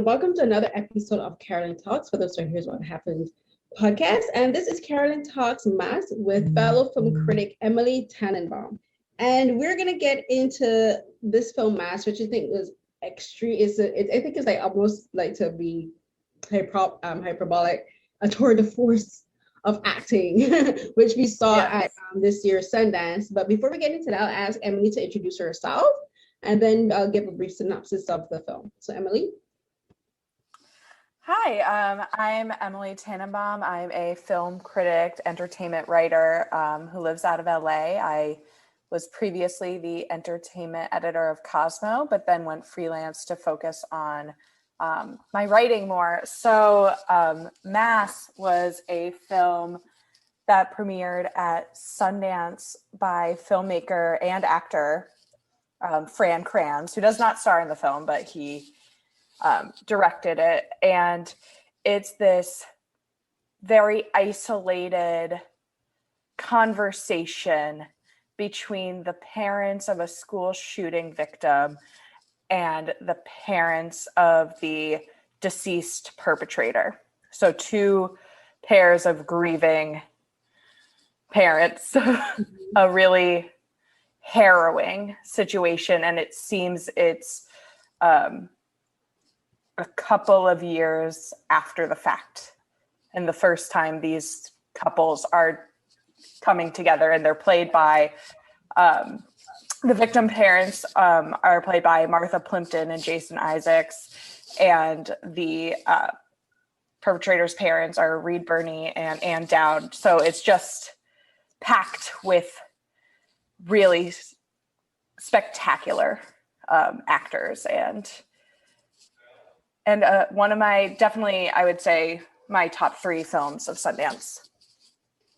and welcome to another episode of Carolyn Talks. For those who are Here's What Happened podcast. And this is Carolyn Talks Mass with fellow film critic Emily Tannenbaum. And we're going to get into this film Mass, which I think was extreme. I think it's like almost like to be hyperbolic, a tour de force of acting, which we saw at this year's Sundance. But before we get into that, I'll ask Emily to introduce herself, and then I'll give a brief synopsis of the film. So Emily. Hi, I'm Emily Tannenbaum. I'm a film critic, entertainment writer who lives out of LA. I was previously the entertainment editor of Cosmo, but then went freelance to focus on my writing more. So Mass was a film that premiered at Sundance by filmmaker and actor Fran Kranz, who does not star in the film, but he directed it. And it's this very isolated conversation between the parents of a school shooting victim and the parents of the deceased perpetrator. So two pairs of grieving parents, a really harrowing situation. And it seems it's a couple of years after the fact, and the first time these couples are coming together, and they're played by the victim parents are played by Martha Plimpton and Jason Issacs, and the perpetrator's parents are Reed Birney and Ann Dowd. So it's just packed with really spectacular actors, and one of my, definitely, I would say, my top 3 films of Sundance.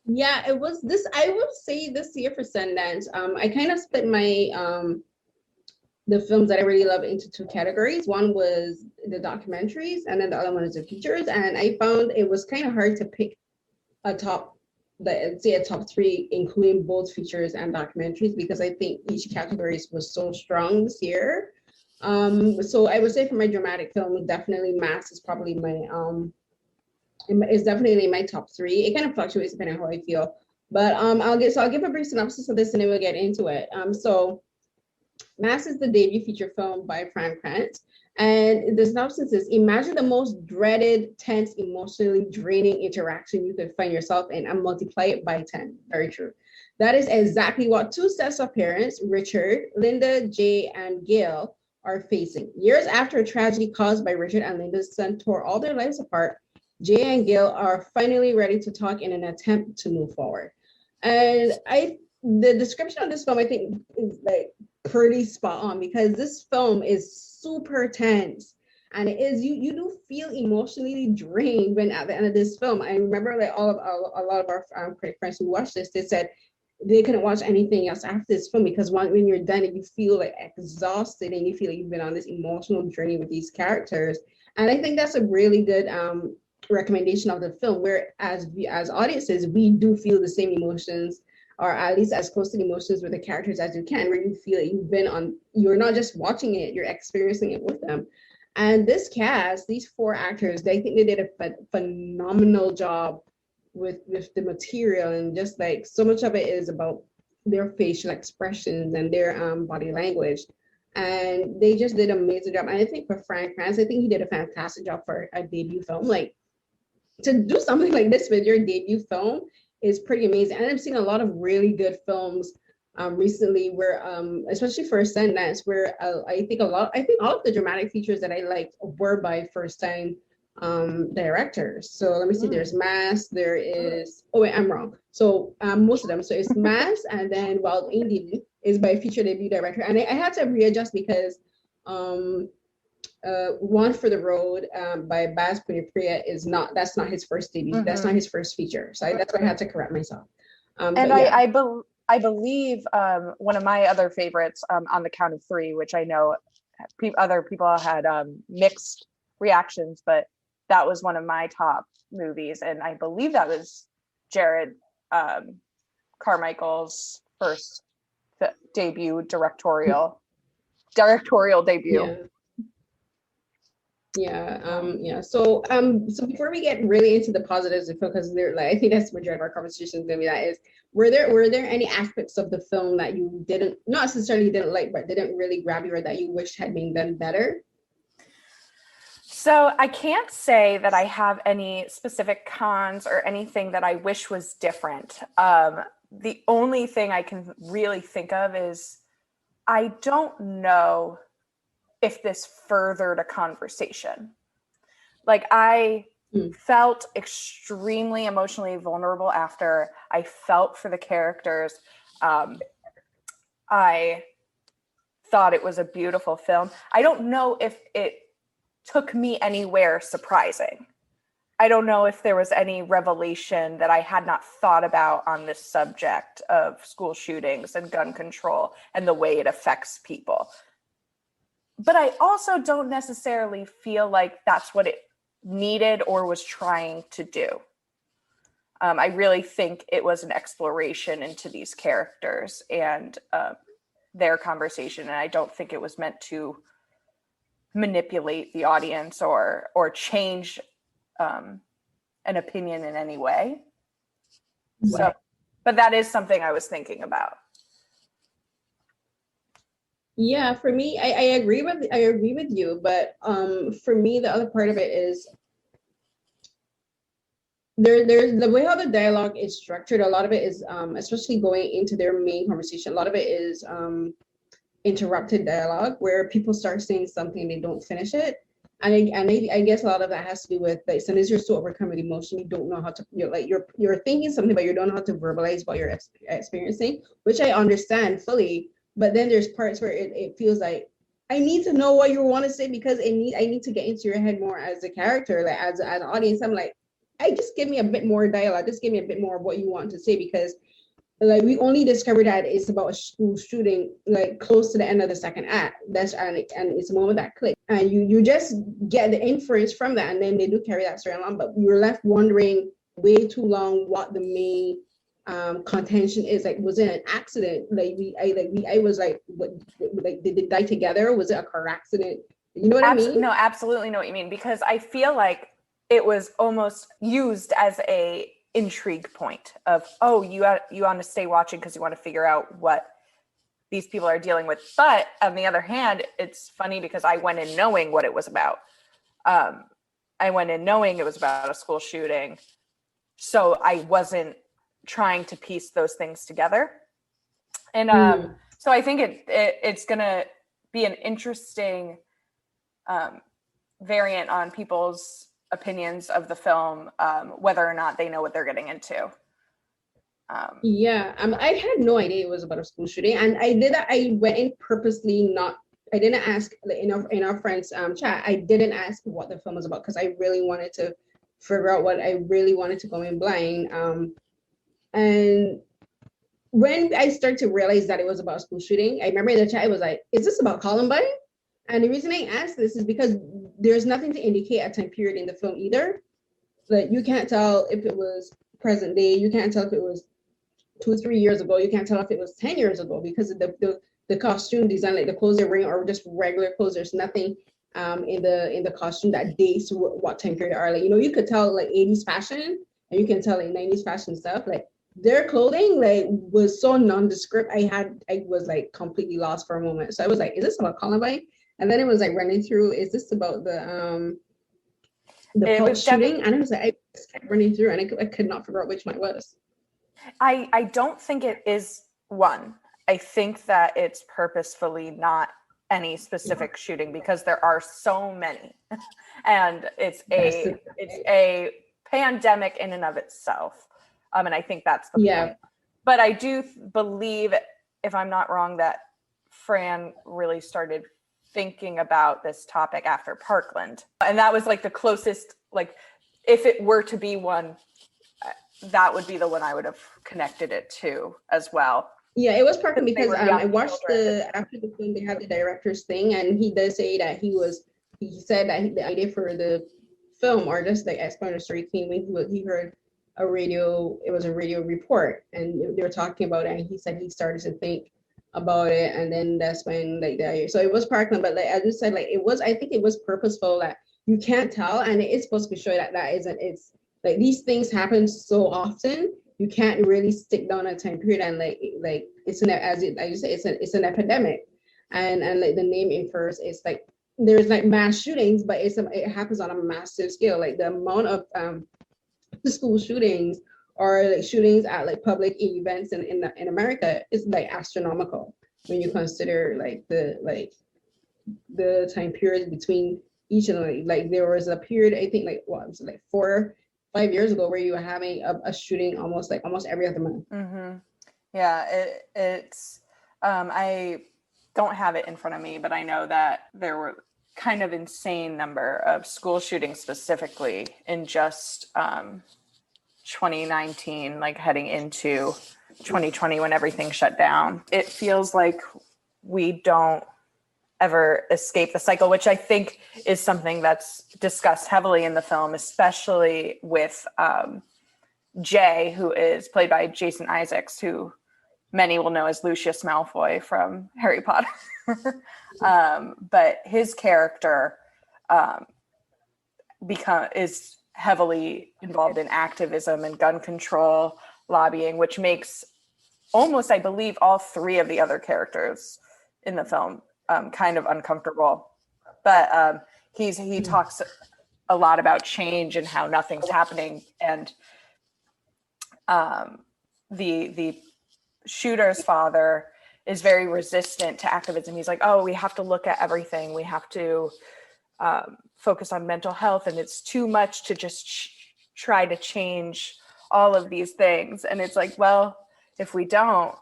Yeah, it was this, I would say this year for Sundance, I kind of split my, the films that I really love into 2 categories. One was the documentaries, and then the other one is the features. And I found it was kind of hard to pick a top 3, including both features and documentaries, because I think each category was so strong this year. So I would say for my dramatic film, definitely Mass is probably my it's definitely my top 3. It kind of fluctuates depending on how I feel, but I'll give a brief synopsis of this, and then we'll get into it. So Mass is the debut feature film by Fran Kranz, and the synopsis is: imagine the most dreaded, tense, emotionally draining interaction you could find yourself in, and multiply it by 10. Very true. That is exactly what 2 sets of parents, Richard, Linda, Jay, and Gail, are facing. Years after a tragedy caused by Richard and Linda's son tore all their lives apart, Jay and Gail are finally ready to talk in an attempt to move forward. And the description of this film, I think, is like pretty spot on, because this film is super tense, and it is, you do feel emotionally drained when at the end of this film. I remember like a lot of our critic friends who watched this, they said they couldn't watch anything else after this film, because when you're done, you feel like exhausted, and you feel like you've been on this emotional journey with these characters. And I think that's a really good recommendation of the film, where as audiences, we do feel the same emotions, or at least as close to the emotions with the characters as you can, where you feel that you're not just watching it, you're experiencing it with them. And this cast, these 4 actors, I think they did a phenomenal job with the material, and just like so much of it is about their facial expressions and their body language, and they just did an amazing job. And I think for Fran Kranz, I think he did a fantastic job for a debut film. Like, to do something like this with your debut film is pretty amazing. And I've seen a lot of really good films recently, where especially for Sundance, where I think all of the dramatic features that I liked were by first time directors. So let me see, there's Mass, there is, oh wait, I'm wrong. So most of them, so it's Mass, and then Wild Indie is by feature debut director. And I had to readjust, because One for the Road by Baz Punipria that's not his first debut. That's not his first feature. So that's why I had to correct myself. I believe one of my other favorites, On the Count of 3, which I know other people had mixed reactions, but that was one of my top movies, and I believe that was Jared Carmichael's first directorial debut. So before we get really into the positives, because they're like, I think that's the majority of our conversation is gonna be that is, were there any aspects of the film that you didn't, not necessarily didn't like, but didn't really grab you, or that you wish had been done better? So I can't say that I have any specific cons or anything that I wish was different. The only thing I can really think of is I don't know if this furthered a conversation. Like I felt extremely emotionally vulnerable after. I felt for the characters. I thought it was a beautiful film. I don't know if it took me anywhere surprising. I don't know if there was any revelation that I had not thought about on this subject of school shootings and gun control and the way it affects people. But I also don't necessarily feel like that's what it needed or was trying to do. I really think it was an exploration into these characters and their conversation. And I don't think it was meant to manipulate the audience or change an opinion in any way. Right. So, but that is something I was thinking about. Yeah, for me, I agree with you, but for me, the other part of it is there's the way how the dialogue is structured. A lot of it is especially going into their main conversation, a lot of it is interrupted dialogue where people start saying something and they don't finish it. And I guess a lot of that has to do with, like, sometimes you're so overcome with emotion, you don't know how to, you're thinking something, but you don't know how to verbalize what you're experiencing, which I understand fully. But then there's parts where it feels like, I need to know what you want to say, because I need to get into your head more as a character, like as an audience. I'm like, just give me a bit more dialogue, just give me a bit more of what you want to say, because like we only discovered that it's about a school shooting like close to the end of the second act. And it's a moment that click, and you just get the inference from that, and then they do carry that story along, but you're left wondering way too long what the main contention is. Like, was it an accident? I was like, what, like, did they die together? Was it a car accident? You know what I mean? No, absolutely know what you mean, because I feel like it was almost used as a intrigue point of, oh, you want to stay watching because you want to figure out what these people are dealing with. But on the other hand, it's funny because I went in knowing what it was about. I went in knowing it was about a school shooting, so I wasn't trying to piece those things together. And so I think it's gonna be an interesting variant on people's opinions of the film, whether or not they know what they're getting into. I had no idea it was about a school shooting, and I went in purposely not. I didn't ask in our friends chat. I didn't ask what the film was about because I really wanted to figure out what I really wanted to go in blind. And when I started to realize that it was about a school shooting, I remember in the chat I was like, "Is this about Columbine?" And the reason I asked this is because there's nothing to indicate a time period in the film either. Like, you can't tell if it was present day. You can't tell if it was 2 or 3 years ago. You can't tell if it was 10 years ago because of the costume design, like the clothes they're wearing, or just regular clothes. There's nothing in the costume that dates what time period are. Like, you could tell like 80s fashion, and you can tell like 90s fashion stuff. Like, their clothing like was so nondescript. I was like completely lost for a moment. So I was like, is this about Columbine? And then it was like running through, is this about the shooting? And I was like, I just kept running through, and I could not figure out which one it was. I don't think it is one. I think that it's purposefully not any specific shooting because there are so many, and it's a pandemic in and of itself. And I think that's the point. But I do believe, if I'm not wrong, that Fran really started thinking about this topic after Parkland, and that was like the closest, like, if it were to be one, that would be the one I would have connected it to as well. Yeah, it was Parkland because I watched after the film, they had the director's thing, and he does say that he said that the idea for the film, or just the explanatory story, came when he heard a radio report, and they were talking about it, and he said he started to think about it, and then that's when so it was Parkland. But like I just said, like, I think it was purposeful that you can't tell, and it is supposed to be showing that it's like these things happen so often, you can't really stick down a time period, and like it's an, as you say, it's an epidemic, and like the name infers, it's like there's like mass shootings, but it happens on a massive scale. Like the amount of the school shootings or like shootings at like public events in America is like astronomical when you consider like the time period between each and like there was a period, I think like what was it, like 4-5 years ago, where you were having a shooting almost every other month. Mm-hmm. Yeah, it's I don't have it in front of me, but I know that there were kind of insane number of school shootings specifically in just 2019, like heading into 2020 when everything shut down. It feels like we don't ever escape the cycle, which I think is something that's discussed heavily in the film, especially with Jay, who is played by Jason Isaacs, who many will know as Lucius Malfoy from Harry Potter. But his character is heavily involved in activism and gun control, lobbying, which makes almost, I believe, all three of the other characters in the film kind of uncomfortable. But he talks a lot about change and how nothing's happening. And the shooter's father is very resistant to activism. He's like, oh, we have to look at everything. We have to focus on mental health. And it's too much to just try to change all of these things. And it's like, well, if we don't,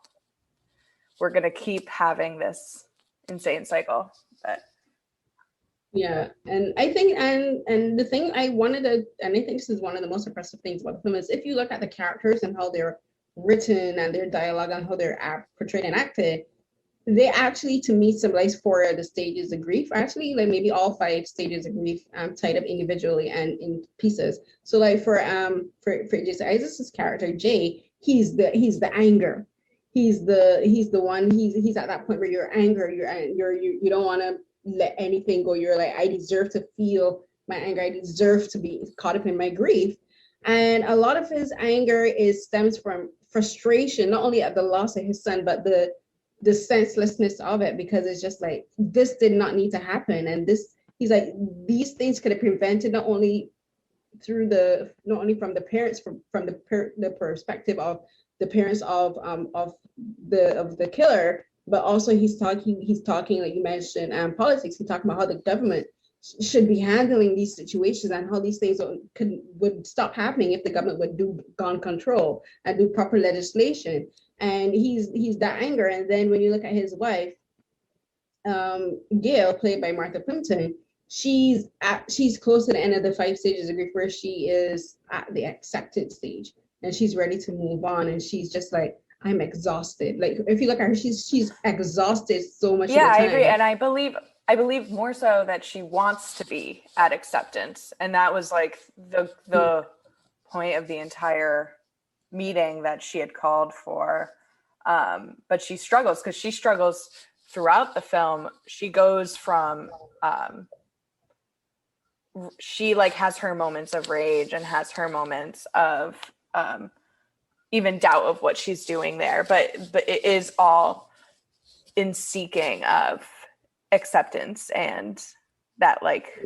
we're going to keep having this insane cycle. But yeah, and I think and the thing I wanted to, and I think this is one of the most impressive things about the film, is if you look at the characters and how they're written and their dialogue and how they're portrayed and acted, they actually, to me, symbolize 4 of the stages of grief, actually, like maybe all 5 stages of grief tied up individually and in pieces. So like for Jason Isaacs' character Jay, he's the anger. He's the one, he's at that point where you're angry, you don't want to let anything go. You're like, I deserve to feel my anger, I deserve to be caught up in my grief. And a lot of his anger stems from frustration, not only at the loss of his son, but the senselessness of it, because it's just like, this did not need to happen. And he's like, these things could have prevented, not only from the parents, from the perspective of the parents of the killer, but also he's talking like you mentioned, politics. He's talking about how the government should be handling these situations and how these things would stop happening if the government would do gun control and do proper legislation. And he's that anger. And then when you look at his wife, Gail, played by Martha Plimpton, she's close to the end of the 5 stages of grief, where she is at the accepted stage and she's ready to move on. And she's just like, I'm exhausted. Like if you look at her, she's exhausted so much. Yeah, I agree. And I believe more so that she wants to be at acceptance. And that was like the point of the entire meeting that she had called for. But she struggles throughout the film. She goes from, she like has her moments of rage and has her moments of even doubt of what she's doing there. But it is all in seeking of acceptance and that like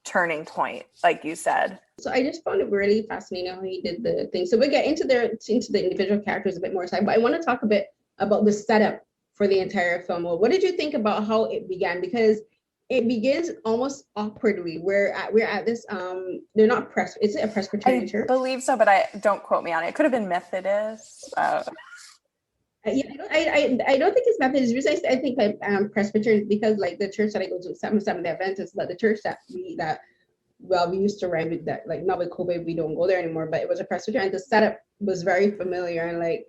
turning point, like you said. So I just found it really fascinating how he did the thing. So we'll get into the individual characters a bit more time, but I want to talk a bit about the setup for the entire film. Well, what did you think about how it began? Because it begins almost awkwardly. We're at this they're not is it a Presbyterian church? I believe so, but don't quote me on it. It could have been Methodist. Yeah, I don't think it's Methodist. I think like Presbyterian, because like the church that I go to, Seventh Adventist, but the church that we used to run with, that like, not with COVID, we don't go there anymore, but it was a Presbyterian. The setup was very familiar, and like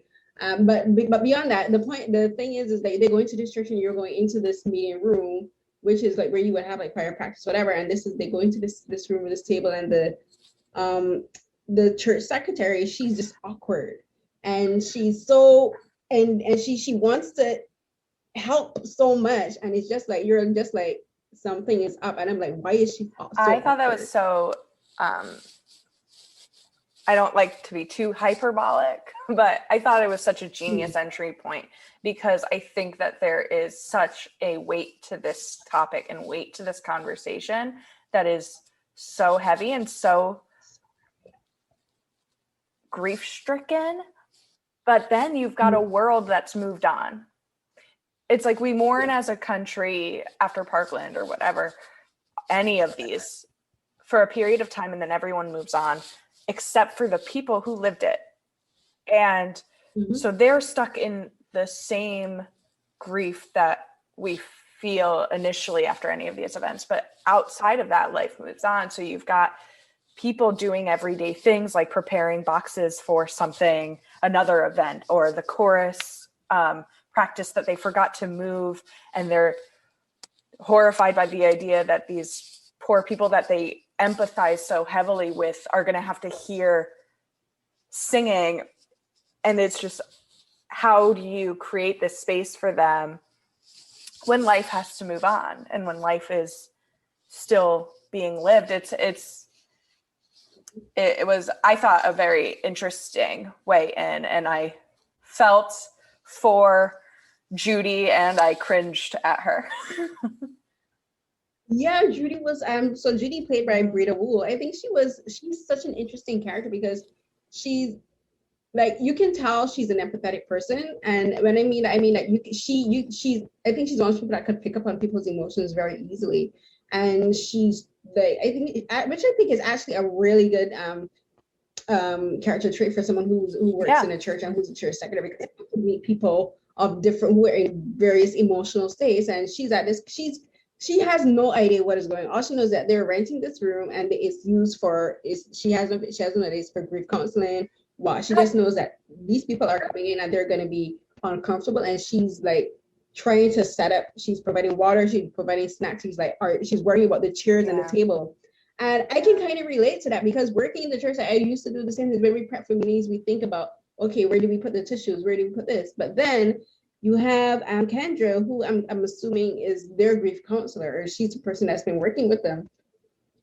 but beyond that, the thing is like they go into this church and you're going into this meeting room, which is like where you would have like prior practice, whatever. And they go into this room with this table, and the church secretary, she's just awkward, and she's so and she wants to help so much, and it's just like you're just like something is up, and I'm like, why is she so I thought that awkward? was so, I don't like to be too hyperbolic, but I thought it was such a genius entry point, because I think that there is such a weight to this topic and weight to this conversation that is so heavy and so grief-stricken. But then you've got a world that's moved on. It's like we mourn as a country after Parkland or whatever, any of these, for a period of time, and then everyone moves on, except for the people who lived it. And so they're stuck in the same grief that we feel initially after any of these events. But outside of that, life moves on. So you've got people doing everyday things like preparing boxes for something, another event, or the chorus practice that they forgot to move. And they're horrified by the idea that these poor people that they empathize so heavily with are going to have to hear singing. And it's just, how do you create this space for them when life has to move on and when life is still being lived? It was, I thought, a very interesting way in, and I felt for Judy and I cringed at her. Yeah, Judy was so Judy played by Brita Wu. I think she's such an interesting character because she's like, you can tell she's an empathetic person. And when I mean that she's I think she's one of those people that could pick up on people's emotions very easily. And she's like, which I think is actually a really good character trait for someone who works in a church and who's a church secretary, because you meet people of different, who are in various emotional states. And she has no idea what is going on. All she knows that they're renting this room and it's used for, she has no idea for grief counseling. Well, she just knows that these people are coming in and they're going to be uncomfortable, and she's like trying to set up. She's providing water, she's providing snacks. She's worrying about the chairs and the table. And I can kind of relate to that, because working in the church, I used to do the same thing. When we prep for meetings, we think about, okay, where do we put the tissues? Where do we put this? But then you have Kendra, who I'm assuming is their grief counselor, or she's the person that's been working with them.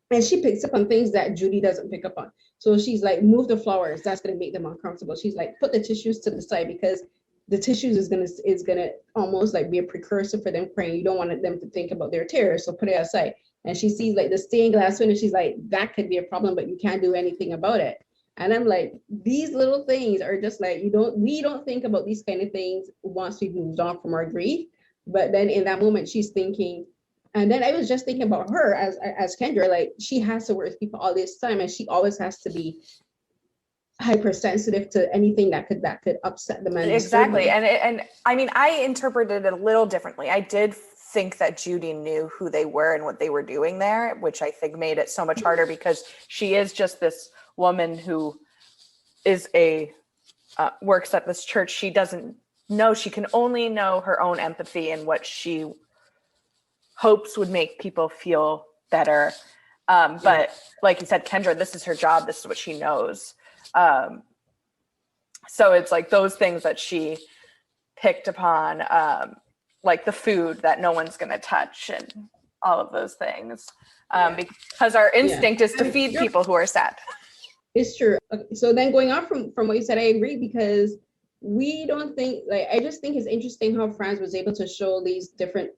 And she picks up on things that Judy doesn't pick up on. So she's like, move the flowers. That's going to make them uncomfortable. She's like, put the tissues to the side, because the tissues is gonna almost like be a precursor for them praying. You don't want them to think about their tears, so put it aside. And she sees like the stained glass window. She's like, that could be a problem, but you can't do anything about it. And I'm like, these little things are just like, we don't think about these kind of things once we've moved on from our grief. But then in that moment, she's thinking. And then I was just thinking about her as Kendra, like she has to work with people all this time, and she always has to be hypersensitive to anything that could upset them. Exactly. And I mean, I interpreted it a little differently. I did think that Judy knew who they were and what they were doing there, which I think made it so much harder, because she is just this woman who is works at this church. She doesn't know, she can only know her own empathy and what she hopes would make people feel better. But like you said, Kendra, this is her job. This is what she knows. So it's like those things that she picked upon, like the food that no one's going to touch and all of those things, because our instinct is to feed people who are sad. It's true. Okay, so then going on from what you said, I agree, because we don't think, like, I just think it's interesting how Franz was able to show these different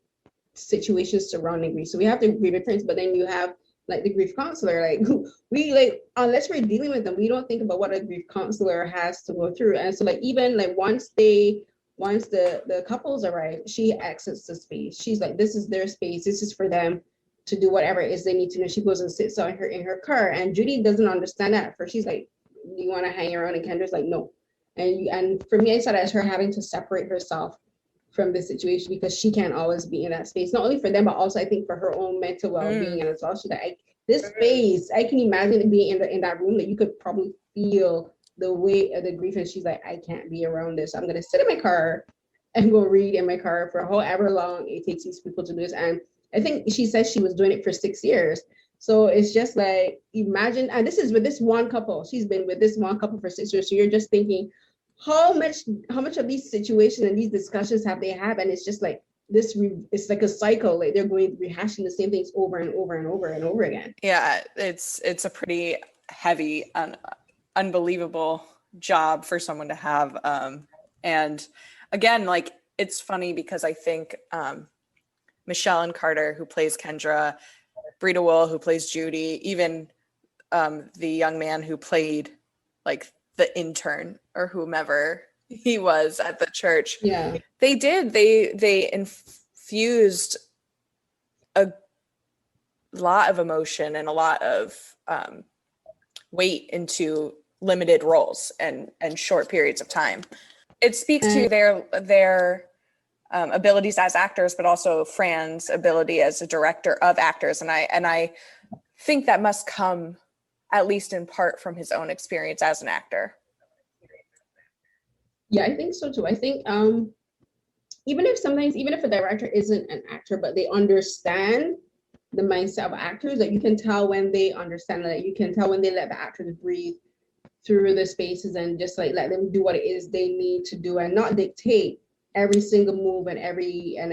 situations surrounding grief. So we have the grief parents, but then you have like the grief counselor, like we like, unless we're dealing with them, we don't think about what a grief counselor has to go through. And so like, even like once the couples arrive, she exits the space. She's like, this is their space. This is for them to do whatever it is they need to do. She goes and sits in her car. And Judy doesn't understand that at first. She's like, do you want to hang around? And Kendra's like, no. And for me, I saw that as her having to separate herself from the situation, because she can't always be in that space, not only for them, but also I think for her own mental well-being. And as well, she's like, this space, I can imagine it being in that room that you could probably feel the weight of the grief. And she's like, I can't be around this. I'm gonna sit in my car and go read in my car for however long it takes these people to do this. And I think she says she was doing it for 6 years. So it's just like, imagine, and this is with this one couple. She's been with this one couple for 6 years. So you're just thinking, how much of these situations and these discussions have they had? And it's just like, it's like a cycle, like they're going rehashing the same things over and over and over and over again. Yeah, it's a pretty heavy, unbelievable job for someone to have. And again, like, it's funny because I think Michelle and Carter, who plays Kendra, Brita Wool, who plays Judy, even the young man who played like the intern or whomever he was at the church. Yeah. They infused a lot of emotion and a lot of weight into limited roles and short periods of time. It speaks to their abilities as actors, but also Fran's ability as a director of actors. And I think that must come at least in part from his own experience as an actor. Yeah, I think so too. I think even if a director isn't an actor, but they understand the mindset of actors, that you can tell when they understand, that you can tell when they let the actors breathe through the spaces and just like let them do what it is they need to do and not dictate every single move and everything.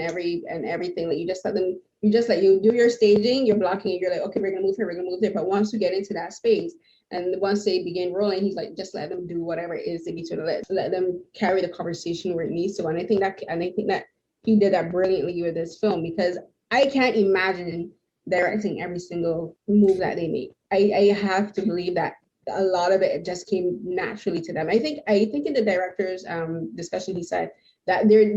Like you do your staging, you're blocking it, you're like, okay, we're gonna move here, we're gonna move there. But once you get into that space and once they begin rolling, he's like, just let them do whatever it is they need to, let them carry the conversation where it needs to. And I think that he did that brilliantly with this film, because I can't imagine directing every single move that they make. I have to believe that a lot of it just came naturally to them. I think in the director's discussion, he said that they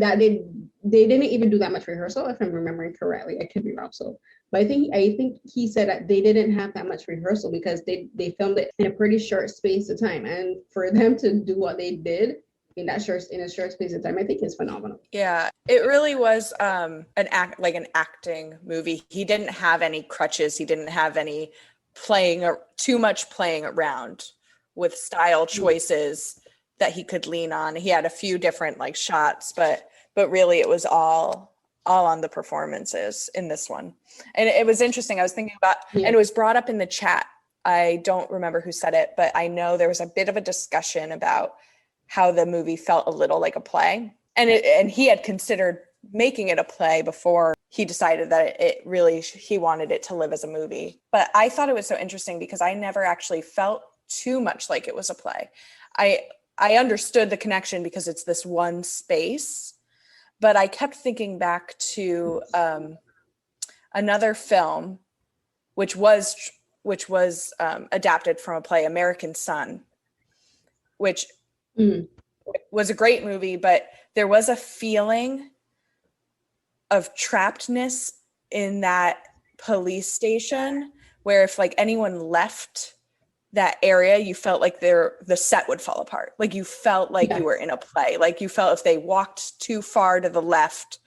didn't even do that much rehearsal, if I'm remembering correctly. I could be wrong. So, but I think he said that they didn't have that much rehearsal because they filmed it in a pretty short space of time, and for them to do what they did in a short space of time, I think is phenomenal. Yeah, it really was an acting movie. He didn't have any crutches. He didn't have any too much playing around with style choices that he could lean on. He had a few different like shots, but really it was all on the performances in this one. And it was interesting. I was thinking about, and it was brought up in the chat. I don't remember who said it, but I know there was a bit of a discussion about how the movie felt a little like a play. And he had considered making it a play before he decided that he wanted it to live as a movie. But I thought it was so interesting because I never actually felt too much like it was a play. I understood the connection because it's this one space, but I kept thinking back to another film, which was adapted from a play, American Son, which was a great movie, but there was a feeling of trappedness in that police station where if like anyone left that area, you felt like the set would fall apart. Like you felt like you were in a play. Like you felt if they walked too far to the left,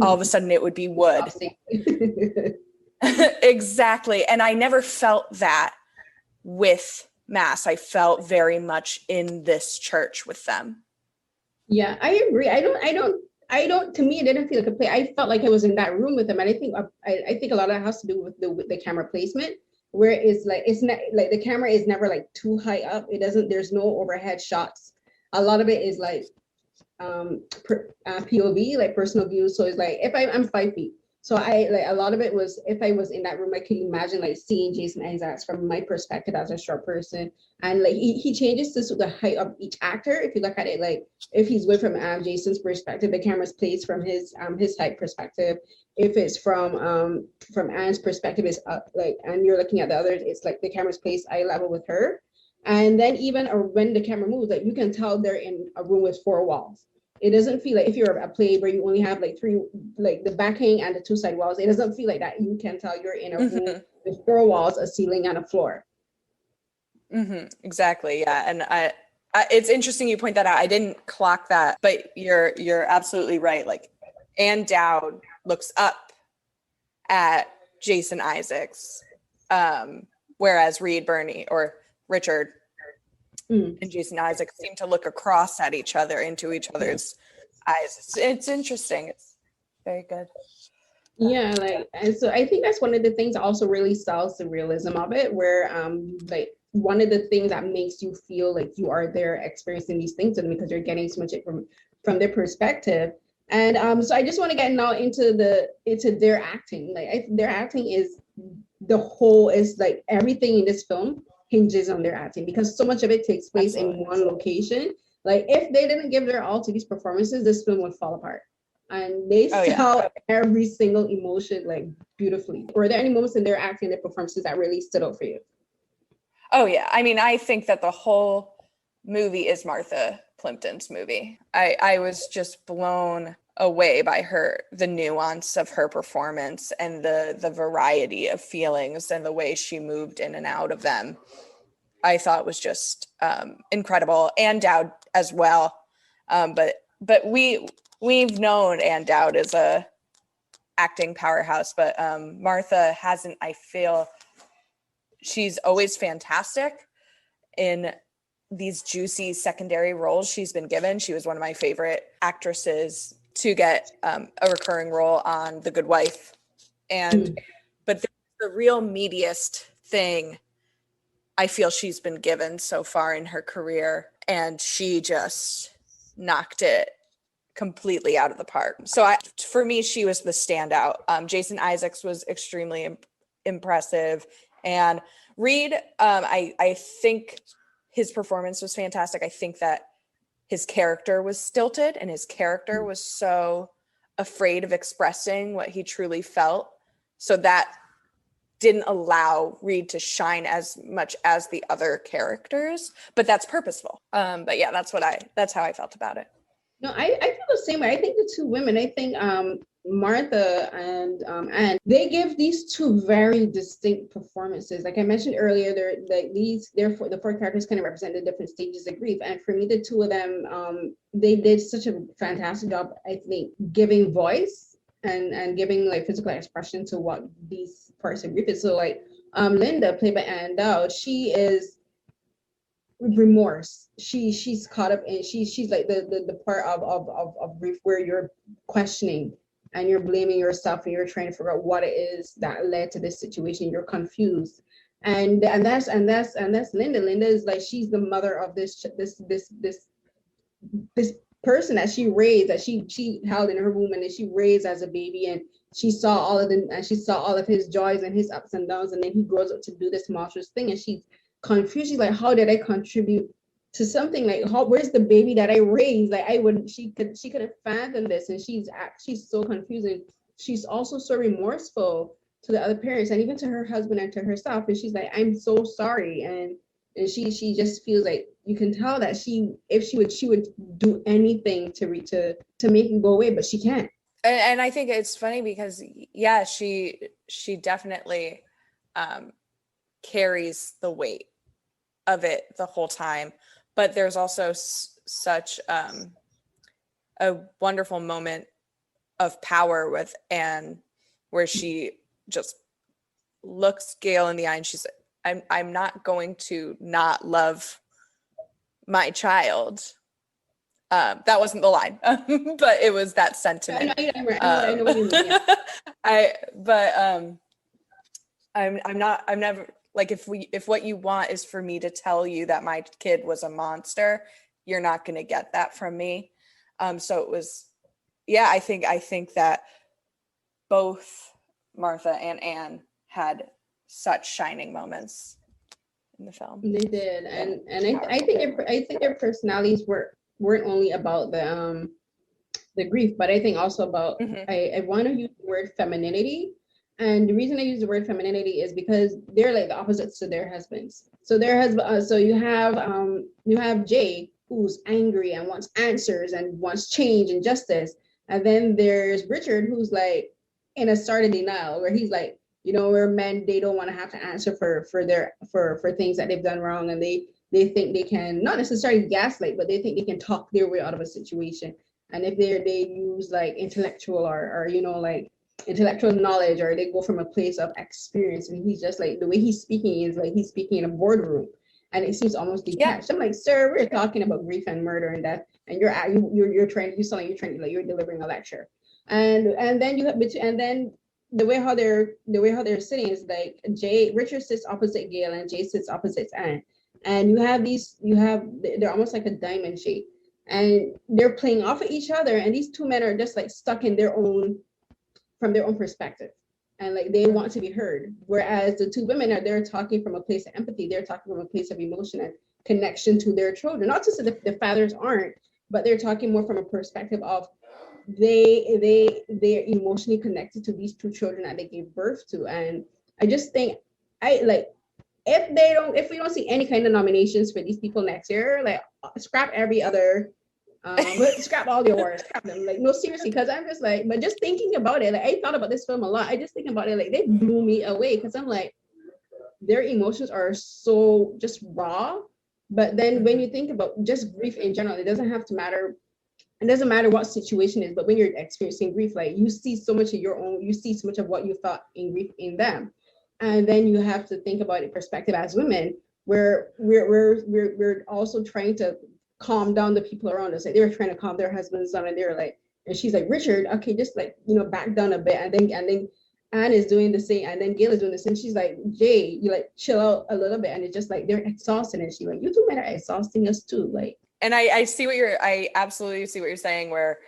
all of a sudden it would be wood. Exactly. And I never felt that with Mass. I felt very much in this church with them. Yeah, I agree. I don't, to me, it didn't feel like a play. I felt like I was in that room with them. And I think a lot of that has to do with the camera placement, where it's not like the camera is never like too high up. There's no overhead shots. A lot of it is like POV, like personal view. So it's like, if I'm 5 feet. So a lot of it was, if I was in that room, I could imagine like seeing Jason Isaacs from my perspective as a short person. And like he changes to the height of each actor. If you look at it, like if he's with from Jason's perspective, the camera's placed from his height perspective. If it's from Anne's perspective, it's up, like, and you're looking at the others, it's like the camera's placed eye level with her. And then even when the camera moves, like you can tell they're in a room with 4 walls. It doesn't feel like if you're a play where you only have like 3, like the backing and the 2 side walls, it doesn't feel like that. You can tell you're in a room with 4 walls, a ceiling, and a floor. Exactly. Yeah. And I it's interesting you point that out. I didn't clock that, but you're absolutely right. Like Ann Dowd looks up at Jason Isaacs, whereas Reed Birney or Richard and Jason Isaacs seem to look across at each other into each other's eyes. It's interesting. It's very good. Yeah, like, and so I think that's one of the things that also really sells the realism of it, where like one of the things that makes you feel like you are there experiencing these things, and because you're getting so much from their perspective, And so I just want to get now into their acting. Like their acting is like everything in this film hinges on their acting, because so much of it takes place in one location. Like if they didn't give their all to these performances, this film would fall apart. And they sell every single emotion like beautifully. Were there any moments in their acting, their performances that really stood out for you? Oh yeah, I mean, I think that the whole movie is Martha Plimpton's movie. I was just blown away by the nuance of her performance and the variety of feelings and the way she moved in and out of them. I thought was just incredible. And Dowd as well. But we've known Ann Dowd as a acting powerhouse, but Martha hasn't. I feel she's always fantastic in these juicy secondary roles she's been given. She was one of my favorite actresses to get a recurring role on The Good Wife. But the real meatiest thing I feel she's been given so far in her career, and she just knocked it completely out of the park. So for me, she was the standout. Jason Isaacs was extremely impressive, and Reed, I think his performance was fantastic. I think that his character was stilted, and his character was so afraid of expressing what he truly felt. So that didn't allow Reed to shine as much as the other characters, but that's purposeful. But yeah, that's how I felt about it. No, I feel the same way. I think the two women, I think Martha and they give these two very distinct performances. Like I mentioned earlier, the four characters kind of represent the different stages of grief. And for me, the two of them, they did such a fantastic job, I think, giving voice and giving like physical expression to what these parts of grief is. So like Linda, played by Ann Dowd, she is remorse. She's caught up in she's like the part of grief where you're questioning and you're blaming yourself and you're trying to figure out what it is that led to this situation. You're confused. And that's Linda. Linda is like, she's the mother of this person that she raised, that she held in her womb and that she raised as a baby, and she saw all of his joys and his ups and downs, and then he grows up to do this monstrous thing, and she's confused. She's like, how did I contribute to something? Like, where's the baby that I raised? Like, she could have fathomed this, and she's so confusing. She's also so remorseful to the other parents and even to her husband and to herself, and she's like, I'm so sorry. And she just feels like, you can tell that she would do anything to make it go away, but she can't. And I think it's funny because yeah, she definitely carries the weight of it the whole time, but there's also such a wonderful moment of power with Anne, where she just looks Gail in the eye and she's like, I'm not going to not love my child. That wasn't the line, but it was that sentiment. I know what you mean. I'm never like, if what you want is for me to tell you that my kid was a monster, you're not going to get that from me. So it was, yeah, I think that both Martha and Anne had such shining moments in the film. They did, and I think their personalities weren't only about the grief, but I think also about I want to use the word femininity. And the reason I use the word femininity is because they're like the opposites to their husbands. So you have Jay, who's angry and wants answers and wants change and justice. And then there's Richard, who's like in a sort of denial, where he's like, where men, they don't want to have to answer for things that they've done wrong, and they think they can, not necessarily gaslight, but they think they can talk their way out of a situation. And if they use like intellectual or like intellectual knowledge, or they go from a place of experience, and he's just like, the way he's speaking is like he's speaking in a boardroom, and it seems almost detached. I'm like, sir, we're talking about grief and murder and death, and you're delivering a lecture. And then the way how they're sitting is like, Richard sits opposite Gail and Jay sits opposite Anne, and they're almost like a diamond shape. and they're playing off of each other, and these two men are just like stuck in their own, from their own perspective, and like they want to be heard, whereas the two women are there talking from a place of empathy, they're talking from a place of emotion and connection to their children. Not just that the fathers aren't, but they're talking more from a perspective of they're emotionally connected to these two children that they gave birth to. And I just think, I like, if we don't see any kind of nominations for these people next year, like scrap every other scrap all the awards, scrap them. Like, no, seriously, because I'm just like, but just thinking about it, like I thought about this film a lot. I just think about it, like they blew me away, because I'm like, their emotions are so just raw. But then when you think about just grief in general, it doesn't have to matter. It doesn't matter what situation is, but when you're experiencing grief, like you see so much of your own, you see so much of what you thought in grief in them. And then you have to think about it perspective as women, where we're also trying to calm down the people around us. Like they were trying to calm their husbands down, and they were like, and she's like, Richard, okay, just like, back down a bit. And then Anne is doing the same, and then Gail is doing the same. She's like, Jay, you like chill out a little bit. And it's just like they're exhausted, and she's like, you two men are exhausting us too. Like, and I absolutely see what you're saying, where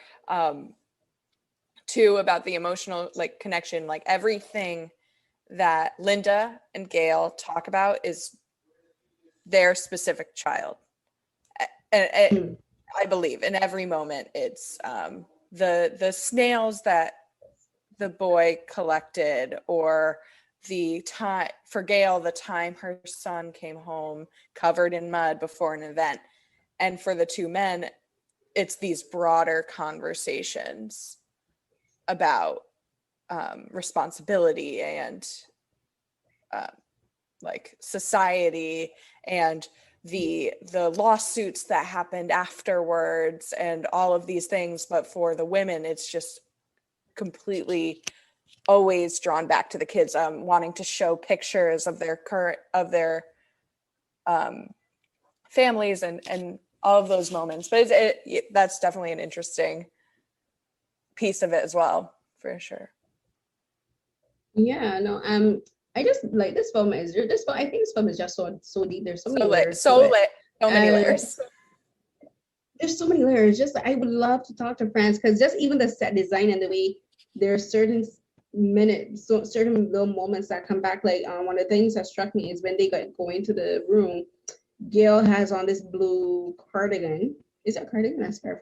too, about the emotional like connection, like everything that Linda and Gail talk about is their specific child. And I believe in every moment it's the snails that the boy collected, or the time for Gail, the time her son came home covered in mud before an event. And for the two men, it's these broader conversations about responsibility and like society, and the lawsuits that happened afterwards, and all of these things. But for the women, it's just completely always drawn back to the kids, wanting to show pictures of their families and all of those moments. But that's definitely an interesting piece of it as well, for sure. Yeah, no, I just like this film. I think this film is just so deep. There's so many layers. So many layers. There's so many layers. Just I would love to talk to Franz, because just even the set design and the way there are certain certain little moments that come back. Like one of the things that struck me is when they go into the room, Gail has on this blue cardigan. Is it a cardigan or a scarf?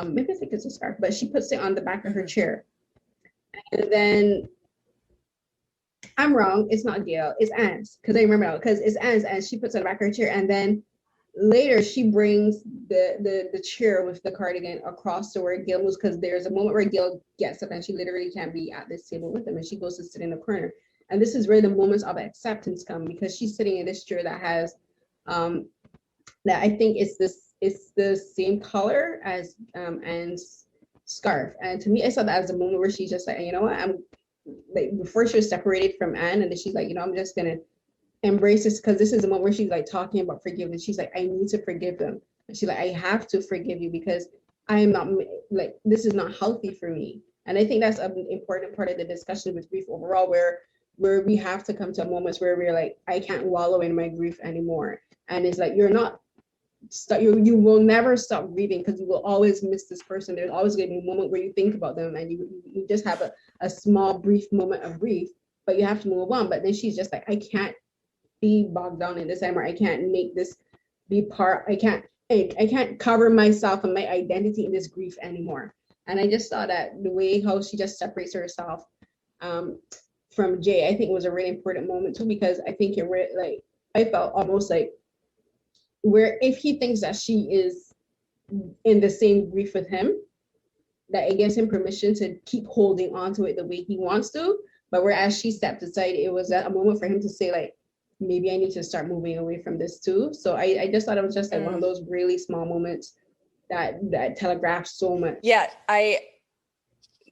Maybe I think it's a scarf, but she puts it on the back of her chair. And then I'm wrong, it's not Gail, it's Anne's, because I remember, because it's Anne's, and she puts it on the back of her chair, and then later she brings the chair with the cardigan across to where Gail moves, because there's a moment where Gail gets up and she literally can't be at this table with them, and she goes to sit in the corner. And this is where the moments of acceptance come, because she's sitting in this chair that has that I think it's the same color as Anne's scarf. And to me, I saw that as a moment where she's just like, you know what, I'm like, before she was separated from Anne, and then she's like, I'm just gonna embrace this, because this is a moment where she's like talking about forgiveness. She's like, I need to forgive them. And she's like, I have to forgive you, because I am not, like, this is not healthy for me. And I think that's an important part of the discussion with grief overall, where we have to come to moments where we're like, I can't wallow in my grief anymore. And it's like, you will never stop grieving, because you will always miss this person. There's always going to be a moment where you think about them, and you just have a small brief moment of grief, but you have to move on. But then she's just like, I can't be bogged down in this anymore. I can't make this be part. I can't cover myself and my identity in this grief anymore. And I just saw that the way how she just separates herself from Jay, I think was a really important moment too, because I think like, I felt almost like, where if he thinks that she is in the same grief with him, that it gives him permission to keep holding on to it the way he wants to. But whereas she stepped aside, it was a moment for him to say, like, maybe I need to start moving away from this too. So I just thought it was just like one of those really small moments that telegraphed so much. Yeah,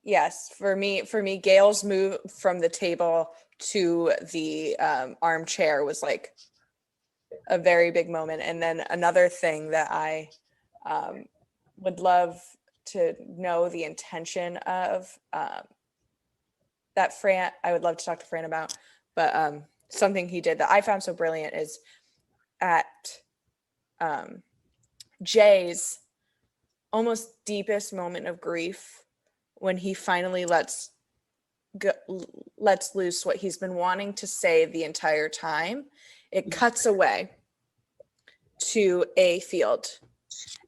yes, for me, Gail's move from the table to the armchair was like a very big moment. And then another thing that I would love to know the intention of that I would love to talk to Fran about, but something he did that I found so brilliant is at Jay's almost deepest moment of grief when he finally lets loose what he's been wanting to say the entire time. It cuts away to a field.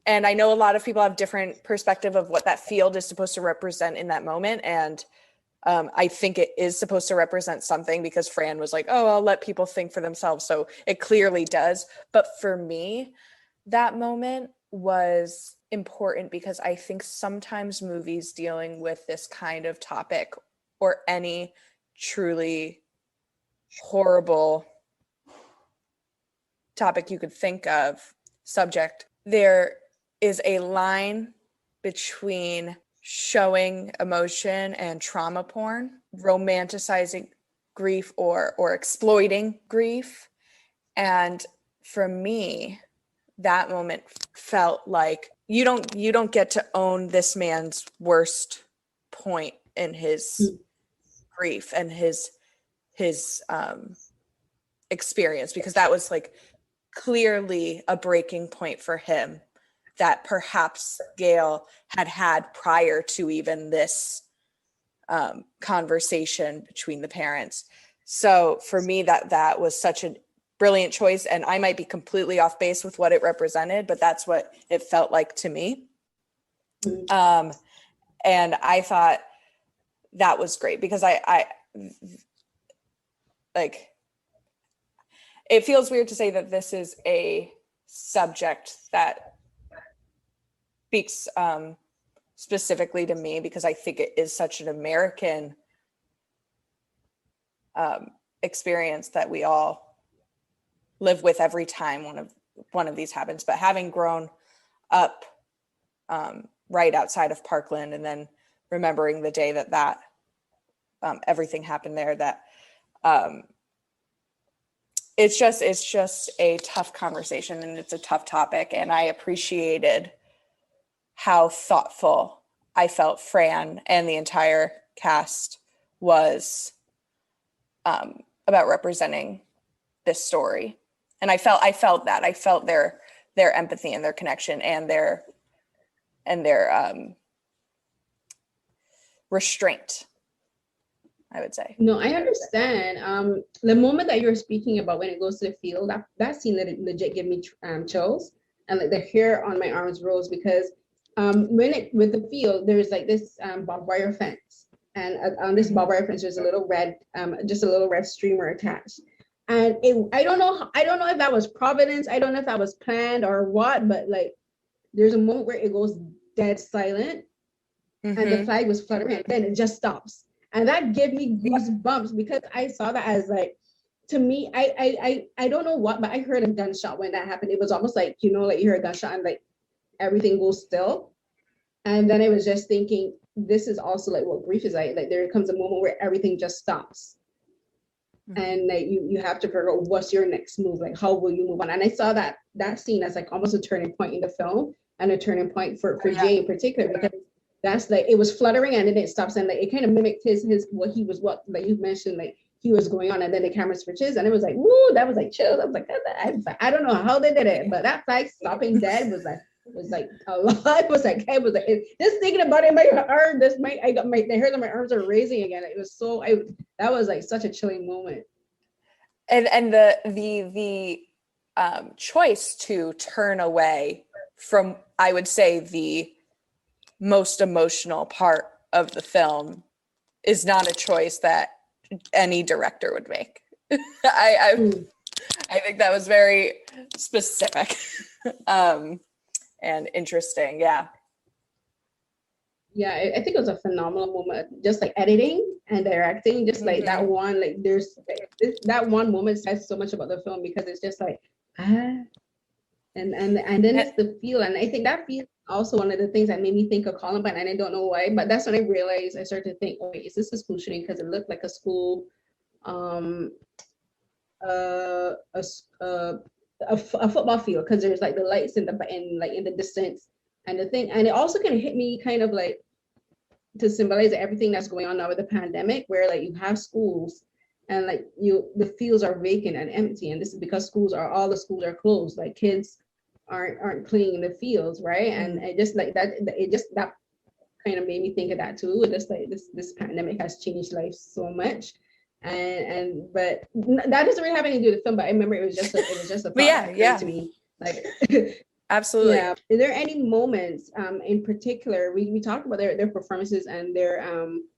And I know a lot of people have different perspective of what that field is supposed to represent in that moment. And I think it is supposed to represent something, because Fran was like, oh, I'll let people think for themselves. So it clearly does. But for me, that moment was important because I think sometimes movies dealing with this kind of topic, or any truly horrible topic you could think of, subject, there is a line between showing emotion and trauma porn, romanticizing grief or exploiting grief. And for me, that moment felt like you don't get to own this man's worst point in his grief and his experience, because that was like clearly a breaking point for him that perhaps Gail had prior to even this conversation between the parents. So for me, that was such a brilliant choice, and I might be completely off base with what it represented, but that's what it felt like to me. And I thought that was great, because I like, it feels weird to say that this is a subject that speaks specifically to me, because I think it is such an American experience that we all live with every time one of these happens. But having grown up right outside of Parkland, and then remembering the day that everything happened there, that it's just a tough conversation, and it's a tough topic. And I appreciated how thoughtful I felt Fran and the entire cast was about representing this story. And I felt their empathy and their connection and their restraint, I would say. No, I understand. The moment that you're speaking about, when it goes to the field, that scene legit gave me chills, and like the hair on my arms rose, because with the field, there's like this barbed wire fence, and on this barbed wire fence there's a little red streamer attached. And I don't know if that was providence, I don't know if that was planned or what, but like there's a moment where it goes dead silent, and the flag was fluttering, and then it just stops. And that gave me goosebumps, because I saw that as like, to me, I don't know what, but I heard a gunshot when that happened. It was almost like, like you hear a gunshot and like everything goes still. And then I was just thinking, this is also like what grief is like. Like there comes a moment where everything just stops. And like you have to figure out what's your next move, like how will you move on. And I saw that scene as like almost a turning point in the film, and a turning point for Jay in particular, because that's like, it was fluttering and then it stops, and like it kind of mimicked his what like you mentioned, like he was going on, and then the camera switches, and it was like, woo, that was like chills. I was like, I don't know how they did it, but that flag stopping dead was like a lot. It was like just thinking about it, my arm, the hairs on my arms are raising again. It was so, that was like such a chilling moment. And the choice to turn away from, I would say, the most emotional part of the film is not a choice that any director would make. I think that was very specific. And interesting. Yeah, I think it was a phenomenal moment, just like editing and directing, just like that one, like there's that one moment says so much about the film, because it's just like and then it's the feel. And I think that feel also one of the things that made me think of Columbine, and I don't know why, but that's when I realized, I started to think, oh wait, is this a school shooting? Because it looked like a school a football field, because there's like the lights in the distance, and the thing, and it also kind of hit me kind of like to symbolize everything that's going on now with the pandemic, where like you have schools and like the fields are vacant and empty, and this is because all the schools are closed. Like kids aren't playing in the fields, right? And it just like that, that kind of made me think of that too. Just like this pandemic has changed life so much. But that doesn't really have anything to do with the film, but I remember it was just a thought that occurred to me. Like absolutely. Yeah. Is there any moments in particular, we talked about their performances and their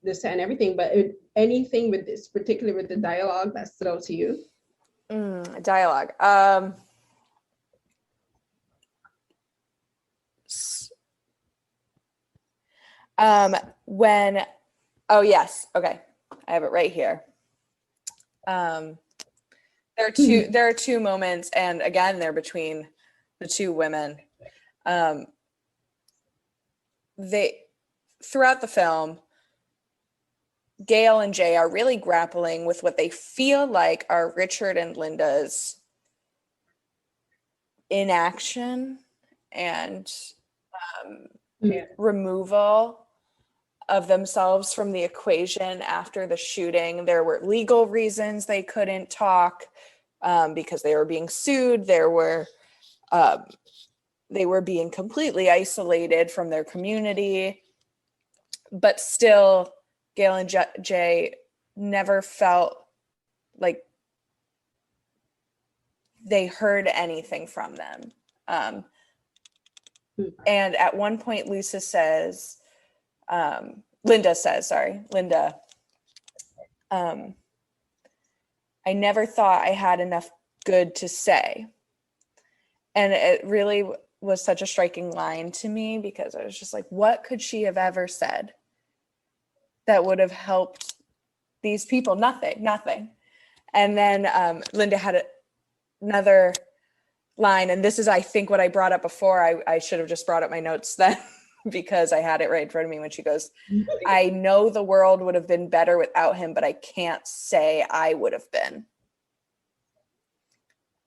the set and everything, but anything with this, particularly with the dialogue, that stood out to you? Dialogue. Yes, okay, I have it right here. There are two moments, and again, they're between the two women. They, throughout the film, Gail and Jay are really grappling with what they feel like are Richard and Linda's inaction and removal of themselves from the equation after the shooting. There were legal reasons they couldn't talk because they were being sued. They were being completely isolated from their community, but still Gail and Jay never felt like they heard anything from them. And at one point, Linda says, I never thought I had enough good to say. And it really was such a striking line to me, because I was just like, what could she have ever said that would have helped these people? Nothing. And then Linda had another line, and this is, I think, what I brought up before. I should have just brought up my notes then because I had it right in front of me when she goes, I know the world would have been better without him, but I can't say I would have been.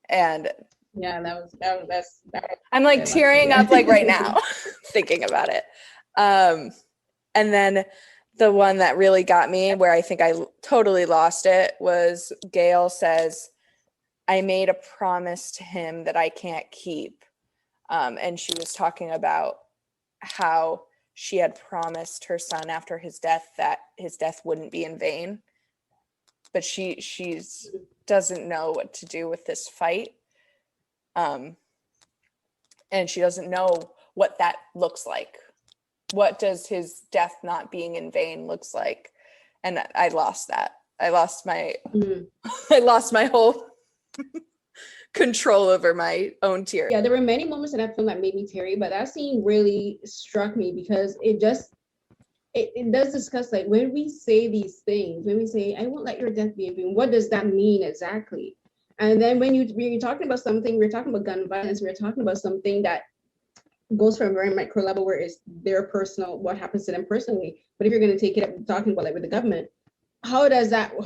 And yeah, that's I'm like tearing up like right now thinking about it. And then the one that really got me, where I think I totally lost it, was Gail says, I made a promise to him that I can't keep. And she was talking about how she had promised her son after his death that his death wouldn't be in vain. But she doesn't know what to do with this fight. And she doesn't know what that looks like. What does his death not being in vain looks like? And I lost that. I lost my whole control over my own tears. Yeah, there were many moments in that film that made me teary, but that scene really struck me because it does discuss, like, when we say these things, when we say, I won't let your death be in vain, what does that mean exactly? And then when you're talking about something, we're talking about gun violence, we're talking about something that goes from a very micro level where it's their personal, what happens to them personally. But if you're going to take it up talking about, like, with the government, how does that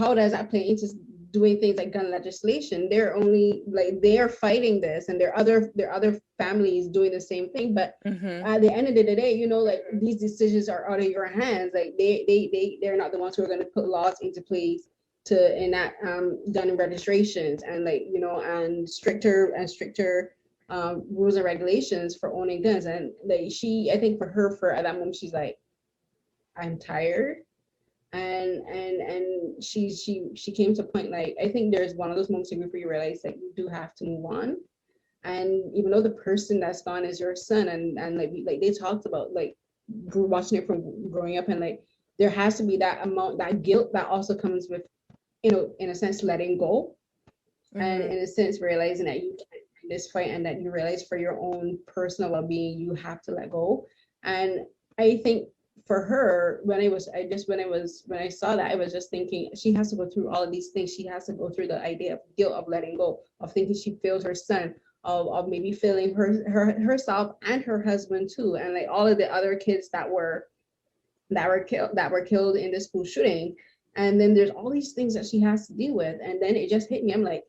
play into doing things like gun legislation? They're only, like, they're fighting this, and there are other families doing the same thing. But at the end of the day, you know, like, these decisions are out of your hands. Like, they're not the ones who are going to put laws into place to enact gun registrations and, like, you know, and stricter rules and regulations for owning guns. And like, I think for her, at that moment, she's like, I'm tired. And she came to a point, like, I think there's one of those moments where you realize that you do have to move on. And even though the person that's gone is your son, and like they talked about, like, watching it from growing up, and like, there has to be that amount, that guilt that also comes with, you know, in a sense, letting go, and in a sense realizing that you can't win this fight, and that you realize for your own personal well-being you have to let go. And I think for her, when I saw that, I was just thinking, she has to go through all of these things. She has to go through the idea of guilt, of letting go, of thinking she failed her son, of maybe failing herself and her husband too, and like all of the other kids that were killed in the school shooting. And then there's all these things that she has to deal with. And then it just hit me. I'm like,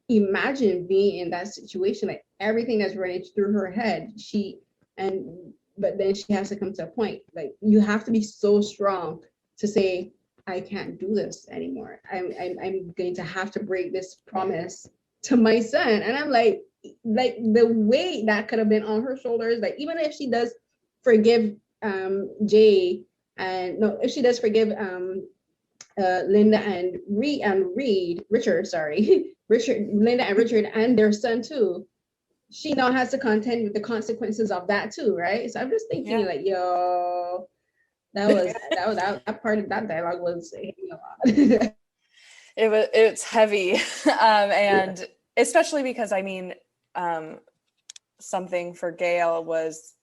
imagine being in that situation, like, everything that's running through her head. But then she has to come to a point, like, you have to be so strong to say, I can't do this anymore. I'm going to have to break this promise to my son. And I'm like, like the weight that could have been on her shoulders, like even if she does forgive Jay, and no, if she does forgive Linda and Richard, sorry, Linda and Richard and their son too, she now has to contend with the consequences of that too, right? So I'm just thinking like, yo, that part of that dialogue was a lot. It's heavy. And especially because I mean, something for Gail was,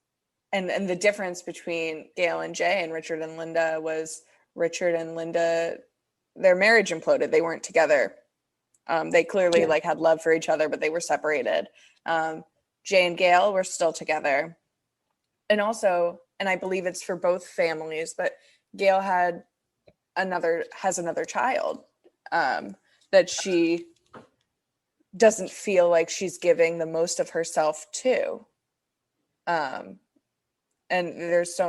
and the difference between Gail and Jay and Richard and Linda was Richard and Linda, their marriage imploded. They weren't together. They clearly like had love for each other, but they were separated. Jay and Gail were still together. And also, and I believe it's for both families, but Gail has another child that she doesn't feel like she's giving the most of herself to. And there's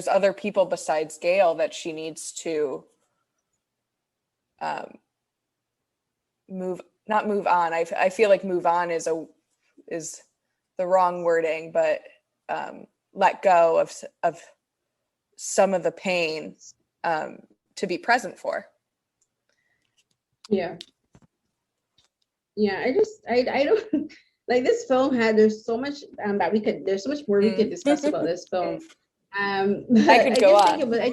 other people besides Gail that she needs to not move on. I feel like move on is the wrong wording, but let go of some of the pain to be present for. Yeah, I don't like this film there's so much there's so much more we could discuss about this film. I could go on. I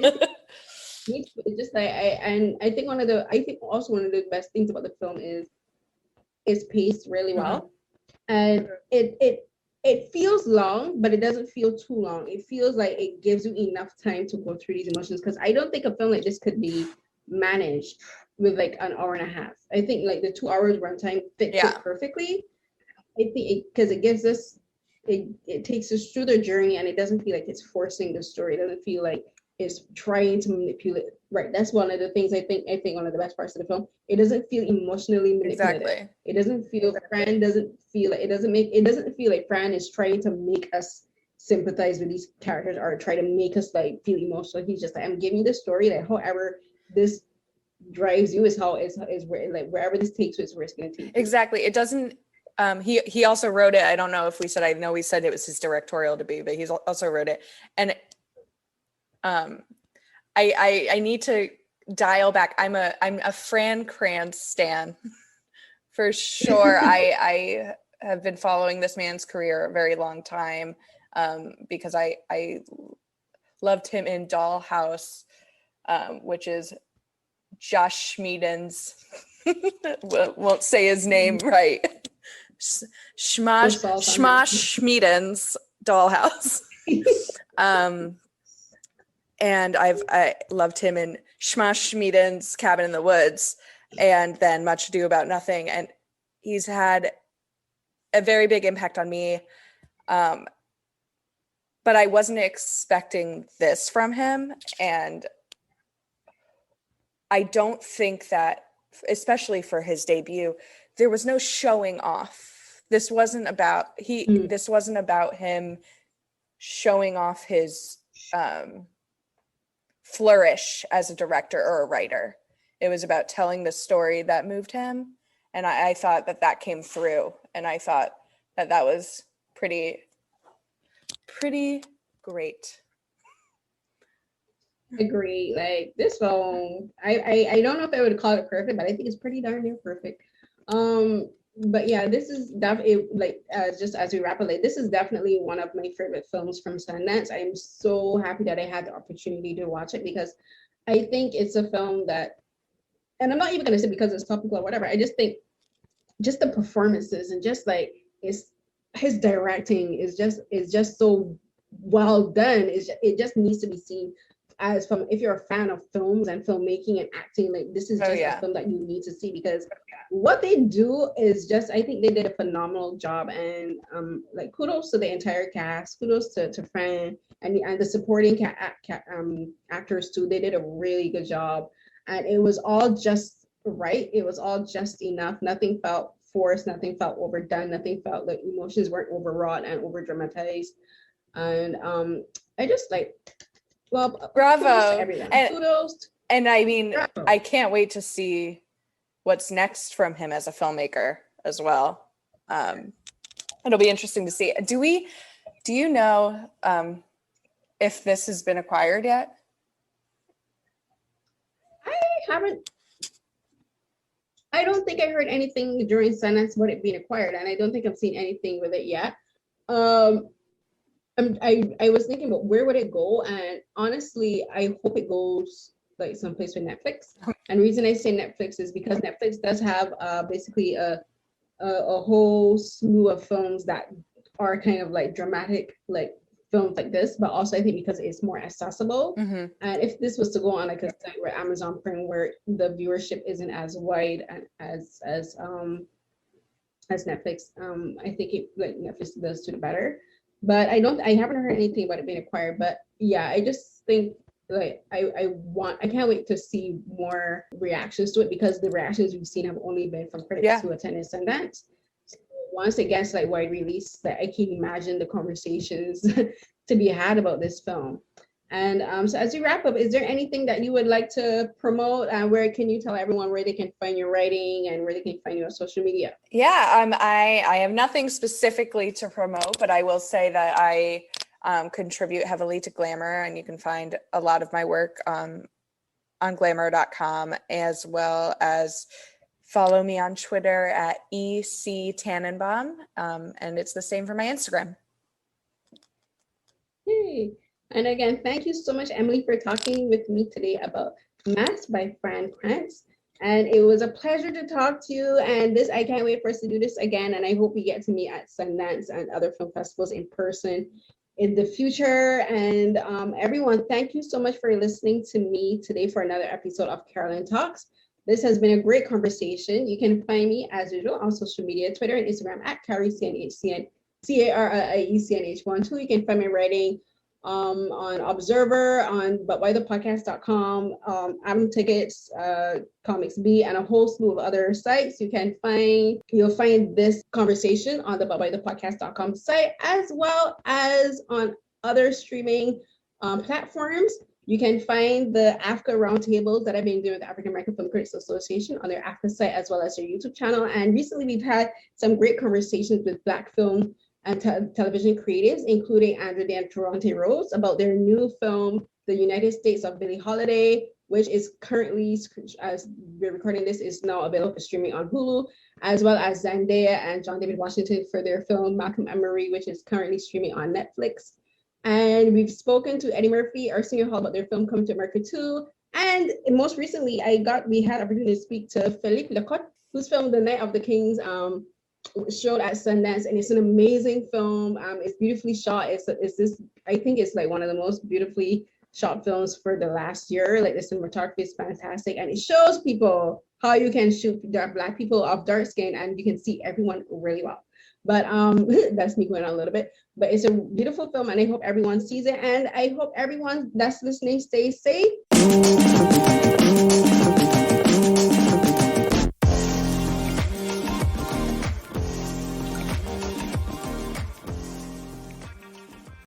think also one of the best things about the film is it's paced really well. And it feels long, but it doesn't feel too long. It feels like it gives you enough time to go through these emotions, because I don't think a film like this could be managed with like an hour and a half. I think like the 2 hours runtime fits it perfectly. I think because it gives us, it takes us through the journey, and it doesn't feel like it's forcing the story. It doesn't feel like it's trying to manipulate. Right, that's one of the things I think one of the best parts of the film. It doesn't feel emotionally manipulative. Exactly. It doesn't feel Fran doesn't feel like Fran is trying to make us sympathize with these characters or try to make us like feel emotional. He's just like, I'm giving you this story that however this drives you is where, like, wherever this takes you is where it's going to take you. Exactly. It doesn't. He also wrote it. I don't know if we said. I know we said it was his directorial debut, but he's also wrote it. And I need to dial back. I'm a Fran Kranz stan for sure. I have been following this man's career a very long time because I loved him in Dollhouse, which is Josh Schmieden's. Won't say his name right. Schmosh Schmieden's Dollhouse. And I loved him in Schmosh Schmieden's Cabin in the Woods, and then Much Ado About Nothing. And he's had a very big impact on me. But I wasn't expecting this from him. And I don't think that, especially for his debut, there was no showing off. This wasn't about him showing off his flourish as a director or a writer. It was about telling the story that moved him, and I thought that came through, and I thought that was pretty great. Agree. Like this film, I don't know if I would call it perfect, but I think it's pretty darn near perfect. But yeah, this is definitely like just as we wrap up, like this is definitely one of my favorite films from Sundance. I'm so happy that I had the opportunity to watch it, because I think it's a film that, and I'm not even gonna say because it's topical or whatever, I just think just the performances and just like his directing is just so well done. It just needs to be seen as from, if you're a fan of films and filmmaking and acting, like this is just a film that you need to see, because what they do is just, I think they did a phenomenal job. And like kudos to the entire cast, kudos to Fran and the supporting actors too. They did a really good job, and it was all just right. It was all just enough. Nothing felt forced, nothing felt overdone, nothing felt like emotions weren't overwrought and over dramatized. And I just like, well, bravo. Kudos. And I mean, bravo. I can't wait to see what's next from him as a filmmaker as well. It'll be interesting to see. Do you know if this has been acquired yet? I don't think I heard anything during Sundance about it being acquired, and I don't think I've seen anything with it yet. I was thinking about where would it go, and honestly, I hope it goes like someplace with Netflix. And the reason I say Netflix is because Netflix does have basically a whole slew of films that are kind of like dramatic, like films like this, but also I think because it's more accessible. Mm-hmm. And if this was to go on like a site where Amazon Prime, where the viewership isn't as wide and as Netflix, I think it like Netflix does suit better. But I haven't heard anything about it being acquired. But yeah, I just think like I can't wait to see more reactions to it, because the reactions we've seen have only been from critics who attended Sundance. So once it gets like wide release, that I can imagine the conversations to be had about this film. And so as we wrap up, is there anything that you would like to promote? Where can you tell everyone where they can find your writing and where they can find you on social media? Yeah, I have nothing specifically to promote, but I will say that I contribute heavily to Glamour, and you can find a lot of my work on glamour.com, as well as follow me on Twitter at EC Tannenbaum, and it's the same for my Instagram. Yay. And again, thank you so much, Emily, for talking with me today about Masked by Fran Kranz. And it was a pleasure to talk to you. And I can't wait for us to do this again. And I hope we get to meet at Sundance and other film festivals in person in the future. And everyone, thank you so much for listening to me today for another episode of Carolyn Talks. This has been a great conversation. You can find me as usual on social media, Twitter and Instagram at CarrieCNHCN, CARIECNH12. You can find me writing on Observer, on butwhythepodcast.com, Adam Tickets, Comics B, and a whole slew of other sites. You'll find this conversation on the butwhythepodcast.com site, as well as on other streaming platforms. You can find the Africa roundtables that I've been doing with the African American Film Critics Association on their Africa site, as well as their YouTube channel. And recently we've had some great conversations with Black film and television creatives, including Andrea and Toronto Rose, about their new film, The United States of Billie Holiday, which is currently, as we're recording this, is now available for streaming on Hulu, as well as Zendaya and John David Washington for their film Malcolm and Marie, which is currently streaming on Netflix. And we've spoken to Eddie Murphy, Arsenio Hall, about their film Come to America 2. And most recently, we had opportunity to speak to Philippe Lecotte, whose film The Night of the Kings showed at Sundance, and it's an amazing film. It's beautifully shot. I think it's like one of the most beautifully shot films for the last year. Like the cinematography is fantastic, and it shows people how you can shoot Black people of dark skin, and you can see everyone really well. But that's me going on a little bit. But it's a beautiful film, and I hope everyone sees it, and I hope everyone that's listening stays safe.